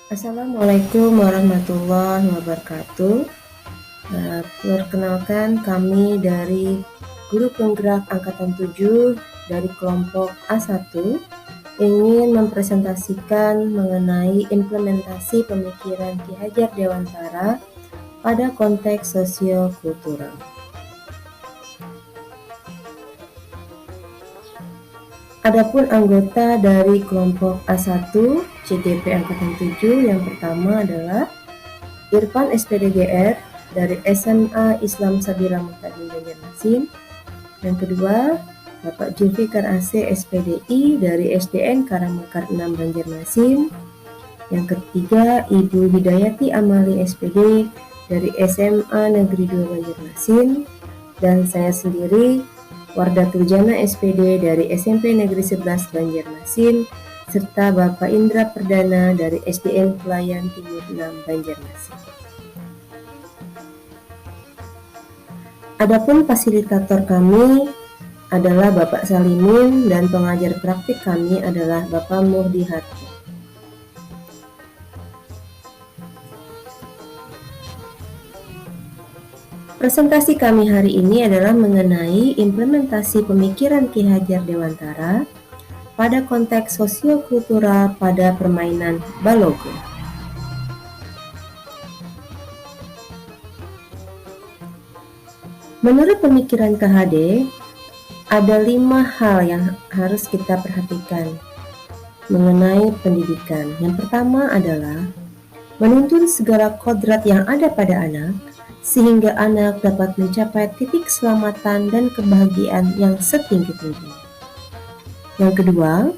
Assalamualaikum warahmatullahi wabarakatuh. Perkenalkan kami dari Guru Penggerak Angkatan 7 dari kelompok A1 ingin mempresentasikan mengenai implementasi pemikiran Ki Hajar Dewantara pada konteks sosio-kultural. Adapun anggota dari kelompok A1 CGP Angkatan 7 yang pertama adalah Irfan SPDGR dari SMA Islam Sabira Muhtadin Banjarmasin. Yang kedua, Bapak Zulfikar AC SPDI dari SDN Karangmekar 6 Banjarmasin. Yang ketiga, Ibu Hidayati Amali SPD dari SMA Negeri 2 Banjarmasin. Dan saya sendiri, Wardatul Jana SPD dari SMP Negeri 11 Banjarmasin, serta Bapak Indra Perdana dari SDN Pelayan Timur 6 Banjarmasin. Adapun fasilitator kami adalah Bapak Salimin dan pengajar praktik kami adalah Bapak Muhdi Harto. Presentasi kami hari ini adalah mengenai implementasi pemikiran Ki Hajar Dewantara pada konteks sosio-kultural pada permainan Balogo. Menurut pemikiran KHD, ada 5 hal yang harus kita perhatikan mengenai pendidikan. Yang pertama adalah menuntun segala kodrat yang ada pada anak, sehingga anak dapat mencapai titik keselamatan dan kebahagiaan yang setinggi-tingginya. Yang kedua,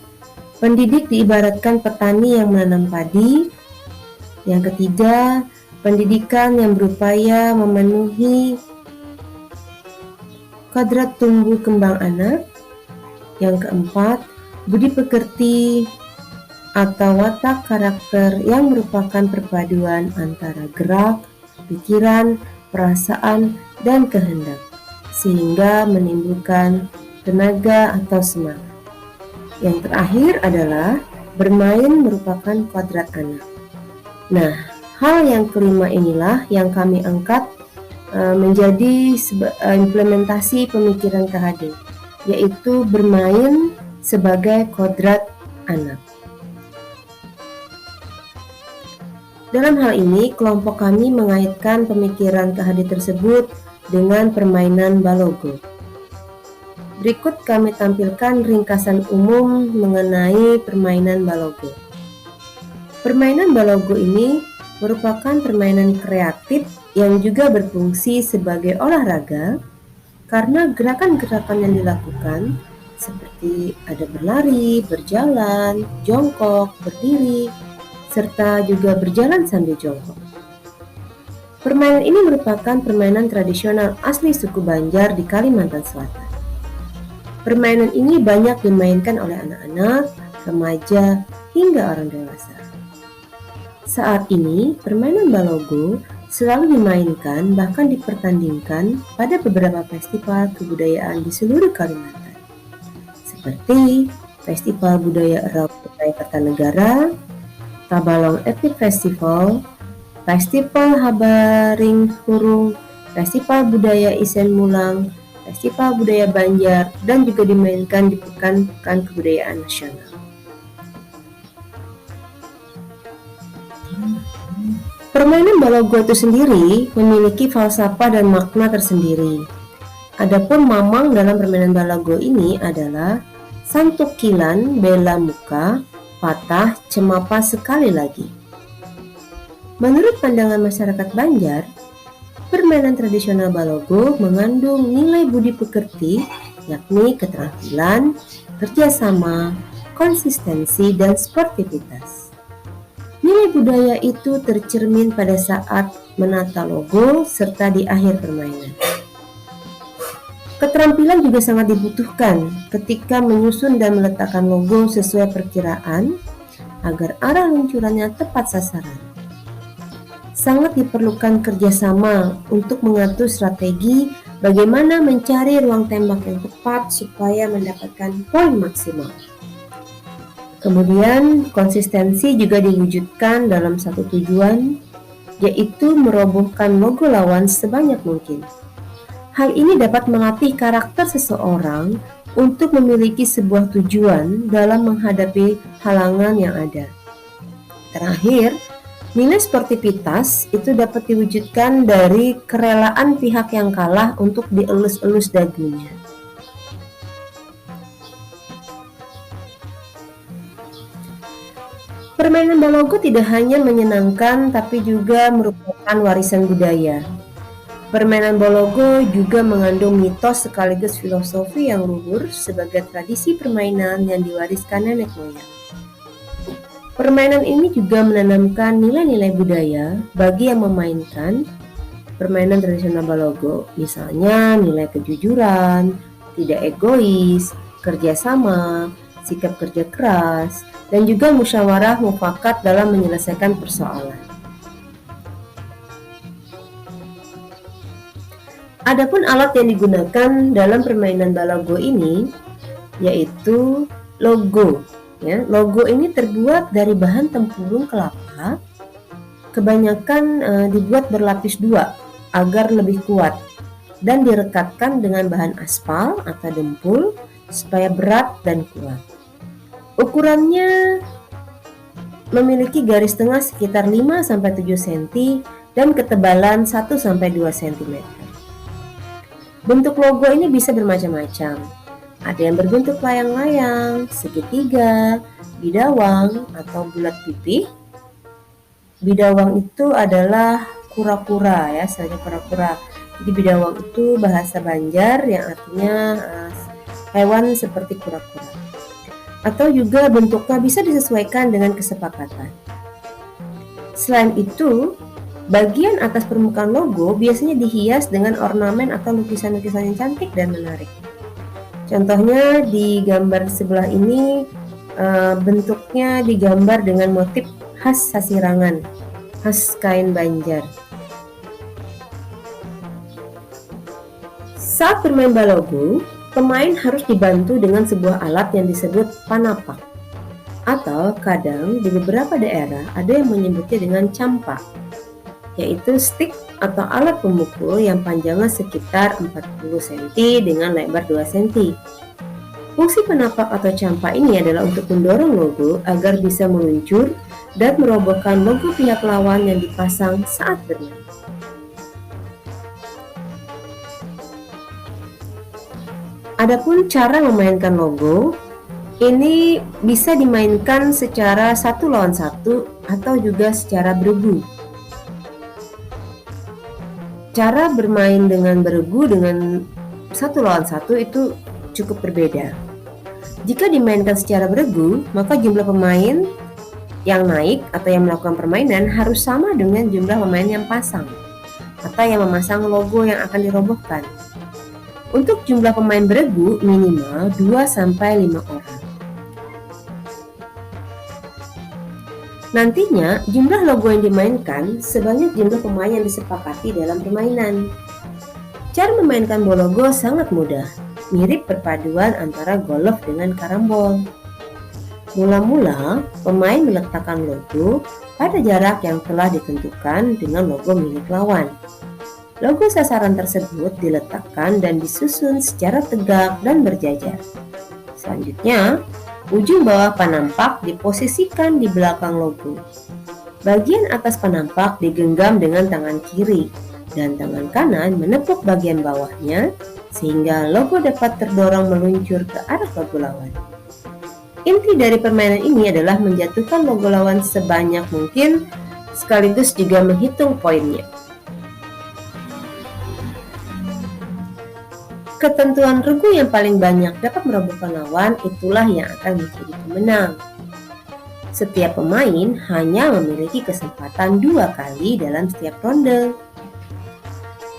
pendidik diibaratkan petani yang menanam padi. Yang ketiga, pendidikan yang berupaya memenuhi kodrat tumbuh kembang anak. Yang keempat, budi pekerti atau watak karakter yang merupakan perpaduan antara gerak, pikiran, perasaan, dan kehendak, sehingga menimbulkan tenaga atau semangat. Yang terakhir adalah bermain merupakan kodrat anak. Nah, hal yang kelima inilah yang kami angkat menjadi implementasi pemikiran KHD, yaitu bermain sebagai kodrat anak. Dalam hal ini, kelompok kami mengaitkan pemikiran KHD tersebut dengan permainan Balogo. Berikut kami tampilkan ringkasan umum mengenai permainan Balogo. Permainan Balogo ini merupakan permainan kreatif yang juga berfungsi sebagai olahraga karena gerakan-gerakan yang dilakukan seperti ada berlari, berjalan, jongkok, berdiri, serta juga berjalan sambil jongkok. Permainan ini merupakan permainan tradisional asli suku Banjar di Kalimantan Selatan. Permainan ini banyak dimainkan oleh anak-anak, remaja, hingga orang dewasa. Saat ini, permainan Balogo selalu dimainkan bahkan dipertandingkan pada beberapa festival kebudayaan di seluruh Kalimantan, seperti Festival Budaya Erau Kutai Kartanegara, Tabalong Epic Festival, Festival Habaring Hurung, Festival Budaya Isen Mulang, Festival Budaya Banjar, dan juga dimainkan di Pekan-Pekan Kebudayaan Nasional. Permainan Balogo itu sendiri memiliki falsafah dan makna tersendiri. Adapun mamang dalam permainan Balogo ini adalah santukilan bela muka, patah cemapa sekali lagi. Menurut pandangan masyarakat Banjar, permainan tradisional Balogo mengandung nilai budi pekerti, yakni keterampilan, kerjasama, konsistensi, dan sportivitas. Nilai budaya itu tercermin pada saat menata logo serta di akhir permainan. Keterampilan juga sangat dibutuhkan ketika menyusun dan meletakkan logo sesuai perkiraan agar arah luncurannya tepat sasaran. Sangat diperlukan kerjasama untuk mengatur strategi bagaimana mencari ruang tembak yang tepat supaya mendapatkan poin maksimal. Kemudian konsistensi juga diwujudkan dalam satu tujuan, yaitu merobohkan logo lawan sebanyak mungkin. Hal ini dapat melatih karakter seseorang untuk memiliki sebuah tujuan dalam menghadapi halangan yang ada. Terakhir, nilai sportivitas itu dapat diwujudkan dari kerelaan pihak yang kalah untuk dielus-elus dagunya. Permainan balogo tidak hanya menyenangkan tapi juga merupakan warisan budaya. Permainan balogo juga mengandung mitos sekaligus filosofi yang luhur sebagai tradisi permainan yang diwariskan nenek moyang. Permainan ini juga menanamkan nilai-nilai budaya bagi yang memainkan permainan tradisional balogo, misalnya nilai kejujuran, tidak egois, kerjasama, sikap kerja keras, dan juga musyawarah mufakat dalam menyelesaikan persoalan. Adapun alat yang digunakan dalam permainan balogo ini yaitu logo. Ya, logo ini terbuat dari bahan tempurung kelapa, kebanyakan dibuat berlapis dua agar lebih kuat dan direkatkan dengan bahan aspal atau dempul supaya berat dan kuat. Ukurannya memiliki garis tengah sekitar 5-7 cm dan ketebalan 1-2 cm. Bentuk logo ini bisa bermacam-macam. Ada yang berbentuk layang-layang, segitiga, bidawang, atau bulat pipih. Bidawang itu adalah kura-kura ya, sebagai kura-kura. Jadi bidawang itu bahasa Banjar yang artinya hewan seperti kura-kura. Atau juga bentuknya bisa disesuaikan dengan kesepakatan. Selain itu, bagian atas permukaan logo biasanya dihias dengan ornamen atau lukisan-lukisan yang cantik dan menarik. Contohnya di gambar sebelah ini bentuknya digambar dengan motif khas sasirangan, khas kain Banjar. Saat bermain balogo, pemain harus dibantu dengan sebuah alat yang disebut panapak. Atau kadang di beberapa daerah ada yang menyebutnya dengan campa, yaitu stick atau alat pemukul yang panjangnya sekitar 40 cm dengan lebar 2 cm. Fungsi penapak atau campa ini adalah untuk mendorong logo agar bisa meluncur dan merobohkan logo pihak lawan yang dipasang saat bermain. Adapun cara memainkan logo, ini bisa dimainkan secara 1 lawan 1 atau juga secara beregu. Cara bermain dengan beregu dengan 1 lawan 1 itu cukup berbeda. Jika dimainkan secara beregu, maka jumlah pemain yang naik atau yang melakukan permainan harus sama dengan jumlah pemain yang pasang atau yang memasang logo yang akan dirobohkan. Untuk jumlah pemain beregu minimal 2-5 orang. Nantinya, jumlah logo yang dimainkan sebanyak jumlah pemain yang disepakati dalam permainan. Cara memainkan balogo sangat mudah, mirip perpaduan antara golf dengan karambol. Mula-mula, pemain meletakkan logo pada jarak yang telah ditentukan dengan logo milik lawan. Logo sasaran tersebut diletakkan dan disusun secara tegak dan berjajar. Selanjutnya, ujung bawah panampak diposisikan di belakang logo. Bagian atas panampak digenggam dengan tangan kiri dan tangan kanan menepuk bagian bawahnya sehingga logo dapat terdorong meluncur ke arah logo lawan. Inti dari permainan ini adalah menjatuhkan logo lawan sebanyak mungkin sekaligus juga menghitung poinnya. Ketentuan regu yang paling banyak dapat merobohkan lawan itulah yang akan menjadi pemenang. Setiap pemain hanya memiliki kesempatan 2 kali dalam setiap ronde.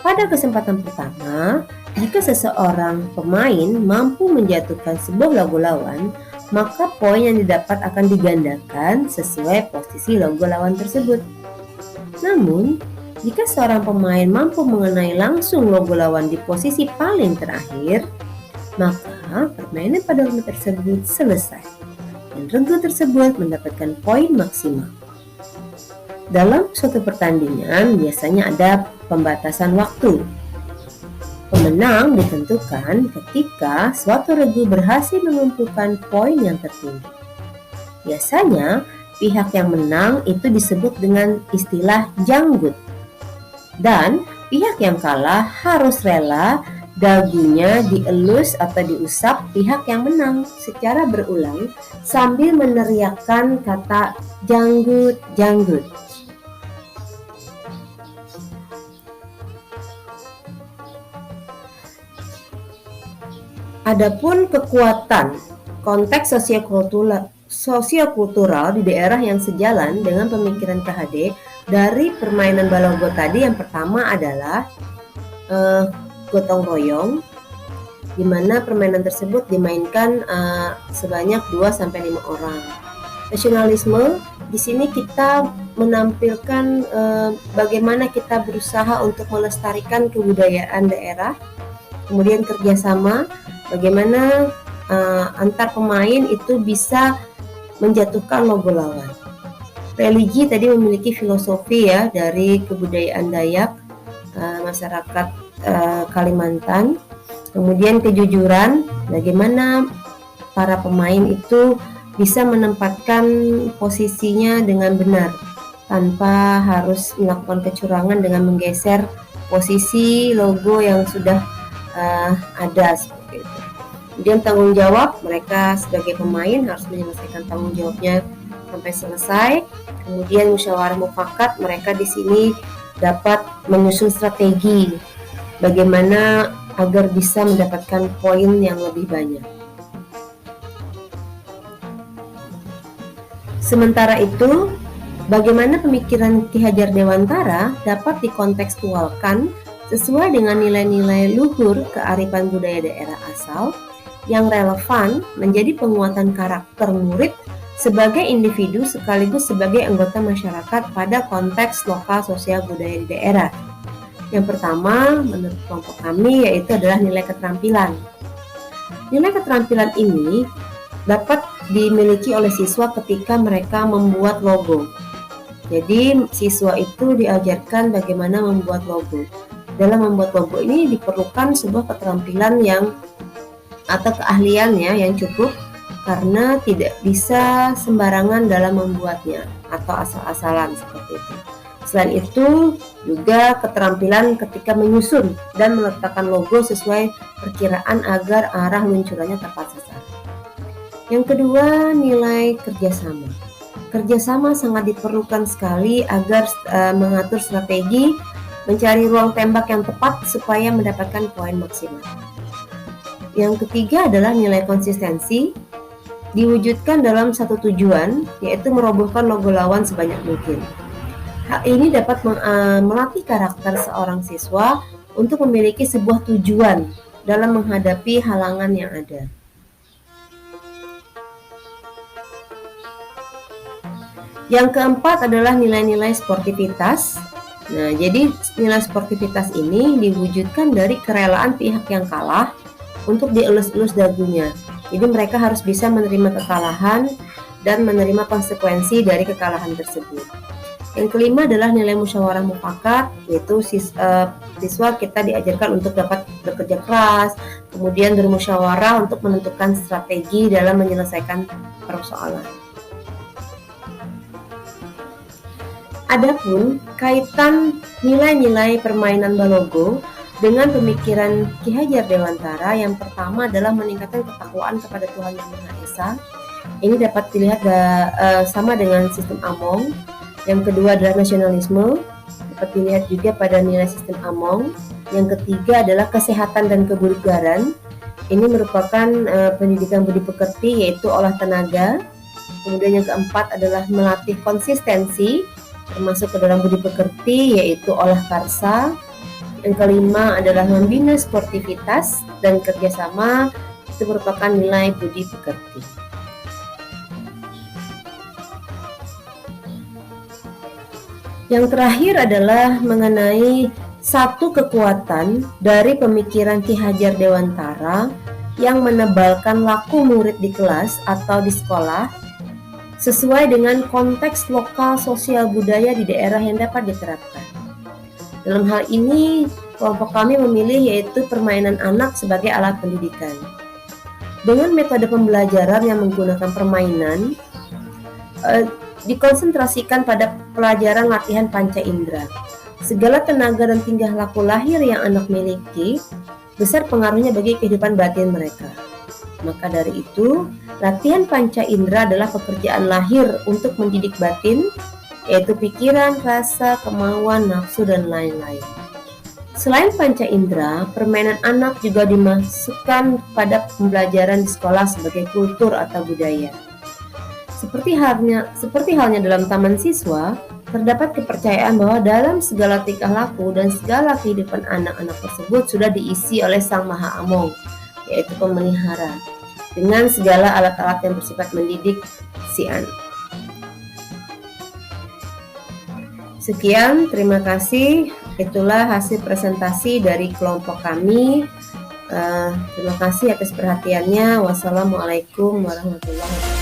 Pada kesempatan pertama, jika seseorang pemain mampu menjatuhkan sebuah logo lawan, maka poin yang didapat akan digandakan sesuai posisi logo lawan tersebut. Namun, jika seorang pemain mampu mengenai langsung logo lawan di posisi paling terakhir, maka permainan pada ronde tersebut selesai. dan regu tersebut mendapatkan poin maksimal. Dalam suatu pertandingan biasanya ada pembatasan waktu. Pemenang ditentukan ketika suatu regu berhasil mengumpulkan poin yang tertinggi. Biasanya, pihak yang menang itu disebut dengan istilah janggut. Dan pihak yang kalah harus rela dagunya dielus atau diusap pihak yang menang secara berulang sambil meneriakkan kata janggut, janggut. Adapun kekuatan konteks sosiokultural di daerah yang sejalan dengan pemikiran KHD dari permainan balogo tadi, yang pertama adalah gotong royong, di mana permainan tersebut dimainkan sebanyak 2-5 orang. Nasionalisme, di sini kita menampilkan bagaimana kita berusaha untuk melestarikan kebudayaan daerah. Kemudian kerjasama, bagaimana antar pemain itu bisa menjatuhkan logo lawan. Religi tadi memiliki filosofi ya dari kebudayaan Dayak, masyarakat Kalimantan. Kemudian kejujuran, bagaimana para pemain itu bisa menempatkan posisinya dengan benar tanpa harus melakukan kecurangan dengan menggeser posisi logo yang sudah ada seperti itu. Kemudian tanggung jawab, mereka sebagai pemain harus menyelesaikan tanggung jawabnya sampai selesai. Kemudian musyawarah mufakat, mereka di sini dapat menyusun strategi bagaimana agar bisa mendapatkan poin yang lebih banyak. Sementara itu, bagaimana pemikiran Ki Hajar Dewantara dapat dikontekstualkan sesuai dengan nilai-nilai luhur kearifan budaya daerah asal yang relevan menjadi penguatan karakter murid sebagai individu sekaligus sebagai anggota masyarakat pada konteks lokal sosial budaya di daerah. Yang pertama, menurut kelompok kami, yaitu adalah nilai keterampilan. Nilai keterampilan ini dapat dimiliki oleh siswa ketika mereka membuat logo. Jadi, siswa itu diajarkan bagaimana membuat logo. Dalam membuat logo ini diperlukan sebuah keterampilan atau keahlian yang cukup, karena tidak bisa sembarangan dalam membuatnya atau asal-asalan seperti itu. Selain itu juga keterampilan ketika menyusun dan meletakkan logo sesuai perkiraan agar arah luncurannya tepat sasaran. Yang kedua, nilai kerjasama. Kerjasama sangat diperlukan sekali agar mengatur strategi, mencari ruang tembak yang tepat supaya mendapatkan poin maksimal. Yang ketiga adalah nilai konsistensi, diwujudkan dalam satu tujuan, yaitu merobohkan logo lawan sebanyak mungkin. Hal ini dapat melatih karakter seorang siswa untuk memiliki sebuah tujuan dalam menghadapi halangan yang ada. Yang keempat adalah nilai-nilai sportivitas. Nah, jadi nilai sportivitas ini diwujudkan dari kerelaan pihak yang kalah untuk dielus-elus dagunya. Jadi mereka harus bisa menerima kekalahan dan menerima konsekuensi dari kekalahan tersebut. Yang kelima adalah nilai musyawarah mufakat, yaitu siswa kita diajarkan untuk dapat bekerja keras, kemudian bermusyawarah untuk menentukan strategi dalam menyelesaikan persoalan. Adapun kaitan nilai-nilai permainan balogo dengan pemikiran Ki Hajar Dewantara, yang pertama adalah meningkatkan ketakwaan kepada Tuhan Yang Maha Esa. Ini dapat dilihat sama dengan sistem Among. Yang kedua adalah nasionalisme, dapat dilihat juga pada nilai sistem Among. Yang ketiga adalah kesehatan dan kebugaran. Ini merupakan pendidikan budi pekerti, yaitu olah tenaga. Kemudian yang keempat adalah melatih konsistensi, termasuk ke dalam budi pekerti, yaitu olah karsa. Yang kelima adalah membina sportivitas dan kerjasama, itu merupakan nilai budi pekerti. Yang terakhir adalah mengenai satu kekuatan dari pemikiran Ki Hajar Dewantara yang menebalkan laku murid di kelas atau di sekolah, sesuai dengan konteks lokal sosial budaya di daerah yang dapat diterapkan. Dalam hal ini, kelompok kami memilih yaitu permainan anak sebagai alat pendidikan. Dengan metode pembelajaran yang menggunakan permainan, dikonsentrasikan pada pelajaran latihan panca indera. Segala tenaga dan tingkah laku lahir yang anak miliki besar pengaruhnya bagi kehidupan batin mereka. Maka dari itu, latihan panca indera adalah pekerjaan lahir untuk mendidik batin, yaitu pikiran, rasa, kemauan, nafsu, dan lain-lain. Selain panca indera, permainan anak juga dimasukkan pada pembelajaran di sekolah sebagai kultur atau budaya. Seperti halnya dalam taman siswa, terdapat kepercayaan bahwa dalam segala tingkah laku dan segala kehidupan anak-anak tersebut sudah diisi oleh Sang Maha Among, yaitu pemelihara, dengan segala alat-alat yang bersifat mendidik si anak. Sekian, terima kasih. Itulah hasil presentasi dari kelompok kami. Terima kasih atas perhatiannya. Wassalamualaikum warahmatullahi wabarakatuh.